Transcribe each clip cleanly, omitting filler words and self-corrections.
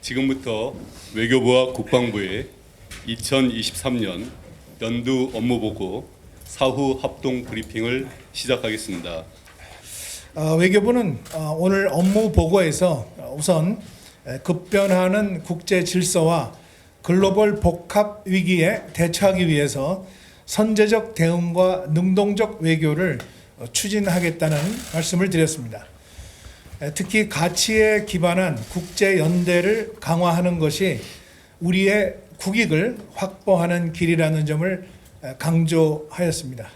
지금부터 외교부와 국방부의 2023년 연두 업무보고 사후 합동 브리핑을 시작하겠습니다. 외교부는 오늘 업무 보고에서 우선 급변하는 국제 질서와 글로벌 복합 위기에 대처하기 위해서 선제적 대응과 능동적 외교를 추진하겠다는 말씀을 드렸습니다. 특히 가치에 기반한 국제 연대를 강화하는 것이 우리의 국익을 확보하는 길이라는 점을 강조하였습니다.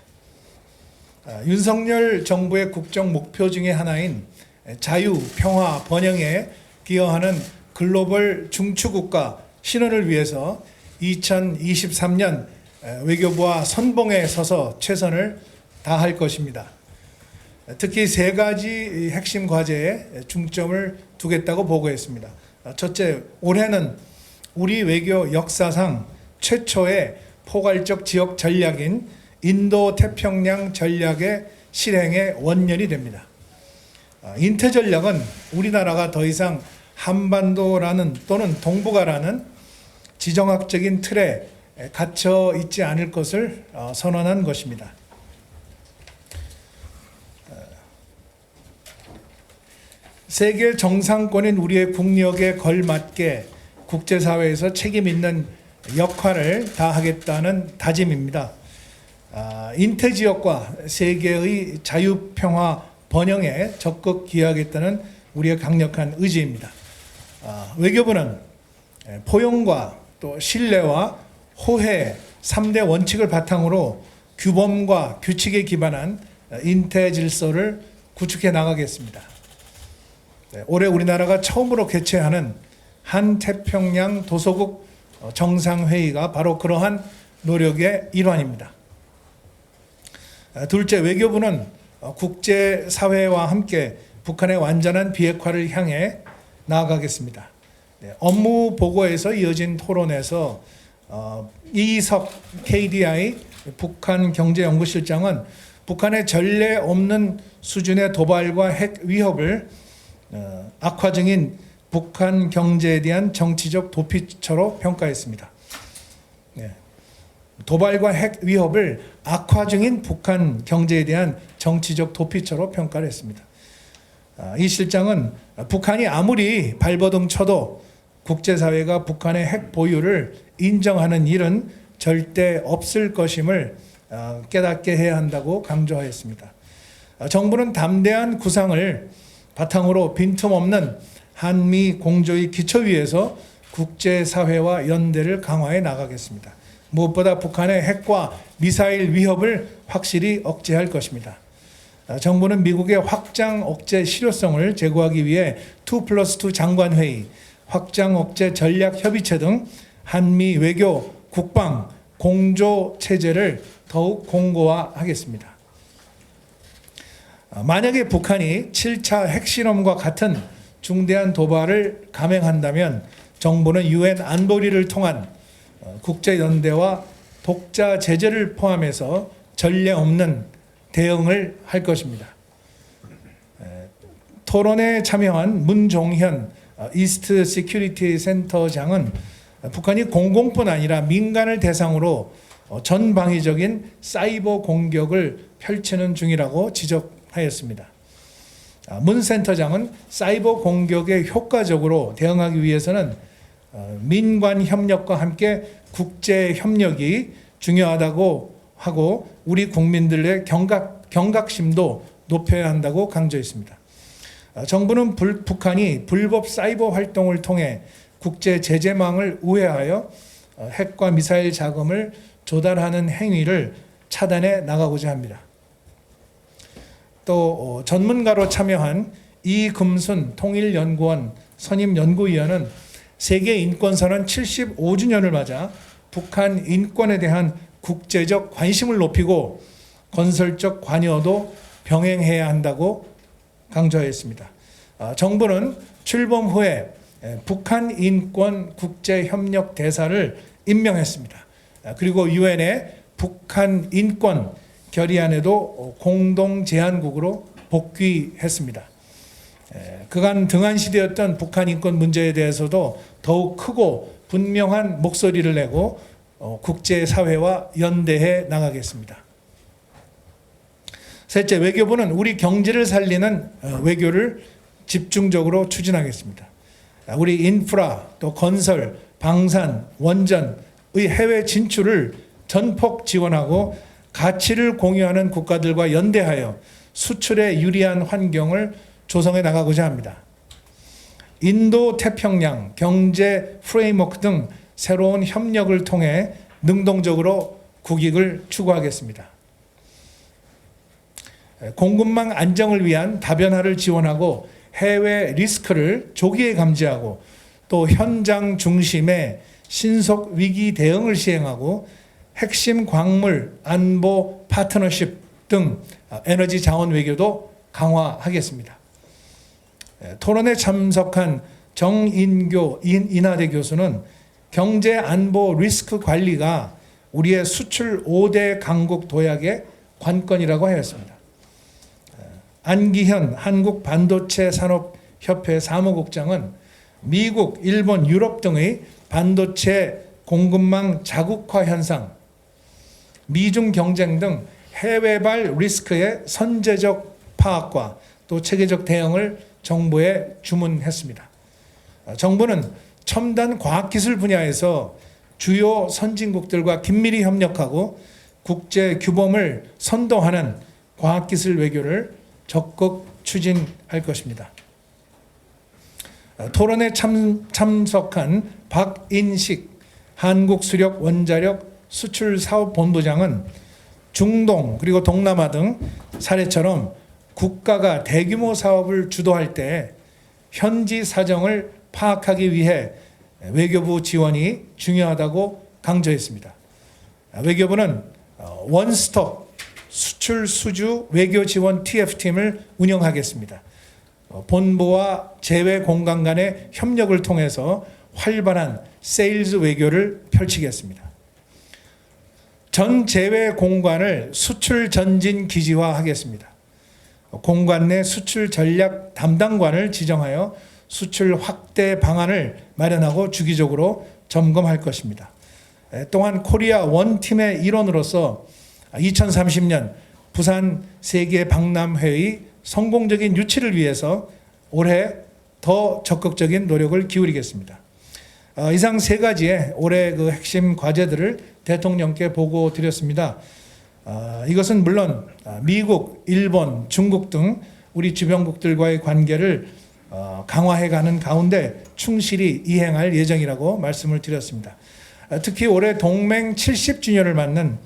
윤석열 정부의 국정 목표 중에 하나인 자유, 평화, 번영에 기여하는 글로벌 중추국가 신원을 위해서 2023년 외교부와 선봉에 서서 최선을 다할 것입니다. 특히 세 가지 핵심 과제에 중점을 두겠다고 보고했습니다. 첫째, 올해는 우리 외교 역사상 최초의 포괄적 지역 전략인 인도-태평양 전략의 실행의 원년이 됩니다. 인태 전략은 우리나라가 더 이상 한반도라는 또는 동북아라는 지정학적인 틀에 갇혀 있지 않을 것을 선언한 것입니다. 세계 정상권인 우리의 국력에 걸맞게 국제사회에서 책임 있는 역할을 다하겠다는 다짐입니다. 인태지역과 세계의 자유, 평화, 번영에 적극 기여하겠다는 우리의 강력한 의지입니다. 외교부는 포용과 또 신뢰와 호혜 3대 원칙을 바탕으로 규범과 규칙에 기반한 인태 질서를 구축해 나가겠습니다. 올해 우리나라가 처음으로 개최하는 한태평양 도서국 정상회의가 바로 그러한 노력의 일환입니다. 둘째, 외교부는 국제사회와 함께 북한의 완전한 비핵화를 향해 나아가겠습니다. 업무 보고에서 이어진 토론에서 이석 KDI 북한 경제연구실장은 북한의 전례 없는 수준의 도발과 핵 위협을 악화 중인 북한 경제에 대한 정치적 도피처로 평가했습니다. 도발과 핵 위협을 악화 중인 북한 경제에 대한 정치적 도피처로 평가를 했습니다. 이 실장은 북한이 아무리 발버둥 쳐도 국제사회가 북한의 핵 보유를 인정하는 일은 절대 없을 것임을 깨닫게 해야 한다고 강조하였습니다. 정부는 담대한 구상을 바탕으로 빈틈없는 한미 공조의 기초 위에서 국제사회와 연대를 강화해 나가겠습니다. 무엇보다 북한의 핵과 미사일 위협을 확실히 억제할 것입니다. 정부는 미국의 확장 억제 실효성을 제고하기 위해 2+2 장관회의, 확장 억제 전략협의체 등 한미 외교, 국방, 공조 체제를 더욱 공고화하겠습니다. 만약에 북한이 7차 핵실험과 같은 중대한 도발을 감행한다면 정부는 유엔 안보리를 통한 국제연대와 독자 제재를 포함해서 전례 없는 대응을 할 것입니다. 토론에 참여한 문종현 이스트 시큐리티 센터장은 북한이 공공뿐 아니라 민간을 대상으로 전방위적인 사이버 공격을 펼치는 중이라고 지적하였습니다. 문 센터장은 사이버 공격에 효과적으로 대응하기 위해서는 민관 협력과 함께 국제 협력이 중요하다고 하고 우리 국민들의 경각심도 높여야 한다고 강조했습니다. 정부는 북한이 불법 사이버 활동을 통해 국제 제재망을 우회하여 핵과 미사일 자금을 조달하는 행위를 차단해 나가고자 합니다. 또 전문가로 참여한 이금순 통일연구원 선임연구위원은 세계인권선언 75주년을 맞아 북한 인권에 대한 국제적 관심을 높이고 건설적 관여도 병행해야 한다고 강조했습니다. 정부는 출범 후에 북한 인권 국제협력 대사를 임명했습니다. 그리고 유엔의 북한 인권 결의안에도 공동 제안국으로 복귀했습니다. 그간 등한시되었던 북한 인권 문제에 대해서도 더욱 크고 분명한 목소리를 내고 국제사회와 연대해 나가겠습니다. 셋째, 외교부는 우리 경제를 살리는 외교를 집중적으로 추진하겠습니다. 우리 인프라, 또 건설, 방산, 원전의 해외 진출을 전폭 지원하고 가치를 공유하는 국가들과 연대하여 수출에 유리한 환경을 조성해 나가고자 합니다. 인도 태평양 경제 프레임워크 등 새로운 협력을 통해 능동적으로 국익을 추구하겠습니다. 공급망 안정을 위한 다변화를 지원하고 해외 리스크를 조기에 감지하고 또 현장 중심의 신속 위기 대응을 시행하고 핵심 광물 안보 파트너십 등 에너지 자원 외교도 강화하겠습니다. 토론에 참석한 정인교 인하대 교수는 경제 안보 리스크 관리가 우리의 수출 5대 강국 도약의 관건이라고 하였습니다. 안기현 한국반도체산업협회 사무국장은 미국, 일본, 유럽 등의 반도체 공급망 자국화 현상, 미중 경쟁 등 해외발 리스크의 선제적 파악과 또 체계적 대응을 정부에 주문했습니다. 정부는 첨단 과학기술 분야에서 주요 선진국들과 긴밀히 협력하고 국제 규범을 선도하는 과학기술 외교를 적극 추진할 것입니다. 토론에 참석한 박인식 한국수력원자력 수출사업본부장은 중동 그리고 동남아 등 사례처럼 국가가 대규모 사업을 주도할 때 현지 사정을 파악하기 위해 외교부 지원이 중요하다고 강조했습니다. 외교부는 원스톱 수출 수주 외교 지원 TF팀을 운영하겠습니다. 본부와 제외 공간 간의 협력을 통해서 활발한 세일즈 외교를 펼치겠습니다. 전 제외 공관을 수출 전진 기지화하겠습니다. 공관 내 수출 전략 담당관을 지정하여 수출 확대 방안을 마련하고 주기적으로 점검할 것입니다. 또한 코리아 원팀의 일원으로서 2030년 부산 세계 박람회의 성공적인 유치를 위해서 올해 더 적극적인 노력을 기울이겠습니다. 이상 세 가지의 올해 그 핵심 과제들을 대통령께 보고 드렸습니다. 이것은 물론 미국, 일본, 중국 등 우리 주변국들과의 관계를 강화해가는 가운데 충실히 이행할 예정이라고 말씀을 드렸습니다. 특히 올해 동맹 70주년을 맞는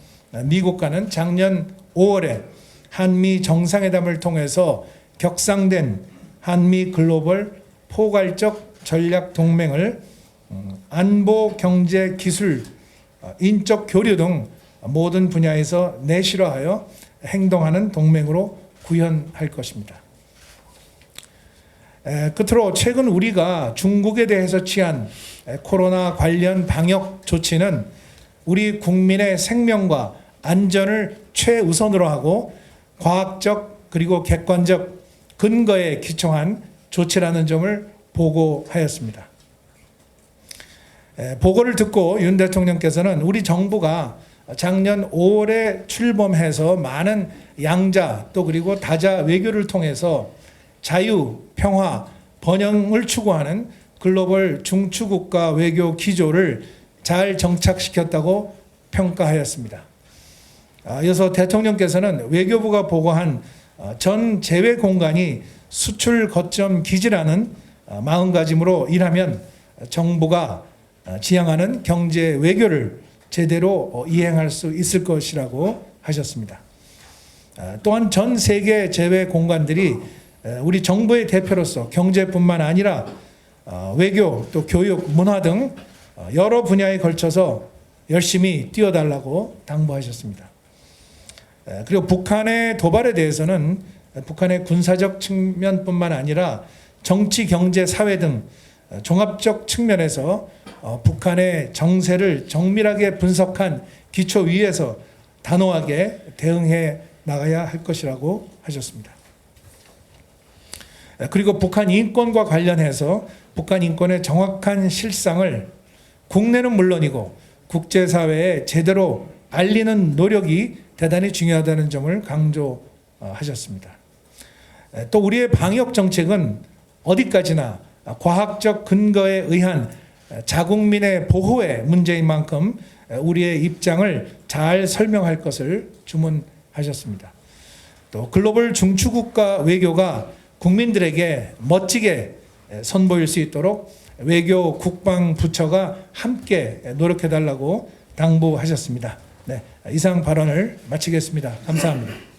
미국과는 작년 5월에 한미 정상회담을 통해서 격상된 한미 글로벌 포괄적 전략 동맹을 안보, 경제, 기술, 인적 교류 등 모든 분야에서 내실화하여 행동하는 동맹으로 구현할 것입니다. 끝으로 최근 우리가 중국에 대해서 취한 코로나 관련 방역 조치는 우리 국민의 생명과 안전을 최우선으로 하고 과학적 그리고 객관적 근거에 기초한 조치라는 점을 보고하였습니다. 보고를 듣고 윤 대통령께서는 우리 정부가 작년 5월에 출범해서 많은 양자 또 그리고 다자 외교를 통해서 자유, 평화, 번영을 추구하는 글로벌 중추국가 외교 기조를 잘 정착시켰다고 평가하였습니다. 이어서 대통령께서는 외교부가 보고한 전 제외 공간이 수출 거점 기지라는 마음가짐으로 일하면 정부가 지향하는 경제 외교를 제대로 이행할 수 있을 것이라고 하셨습니다. 또한 전 세계 제외 공간들이 우리 정부의 대표로서 경제뿐만 아니라 외교, 또 교육, 문화 등 여러 분야에 걸쳐서 열심히 뛰어달라고 당부하셨습니다. 그리고 북한의 도발에 대해서는 북한의 군사적 측면뿐만 아니라 정치, 경제, 사회 등 종합적 측면에서 북한의 정세를 정밀하게 분석한 기초 위에서 단호하게 대응해 나가야 할 것이라고 하셨습니다. 그리고 북한 인권과 관련해서 북한 인권의 정확한 실상을 국내는 물론이고 국제사회에 제대로 알리는 노력이 대단히 중요하다는 점을 강조하셨습니다. 또 우리의 방역 정책은 어디까지나 과학적 근거에 의한 자국민의 보호의 문제인 만큼 우리의 입장을 잘 설명할 것을 주문하셨습니다. 또 글로벌 중추국가 외교가 국민들에게 멋지게 선보일 수 있도록 외교 국방부처가 함께 노력해달라고 당부하셨습니다. 네, 이상 발언을 마치겠습니다. 감사합니다.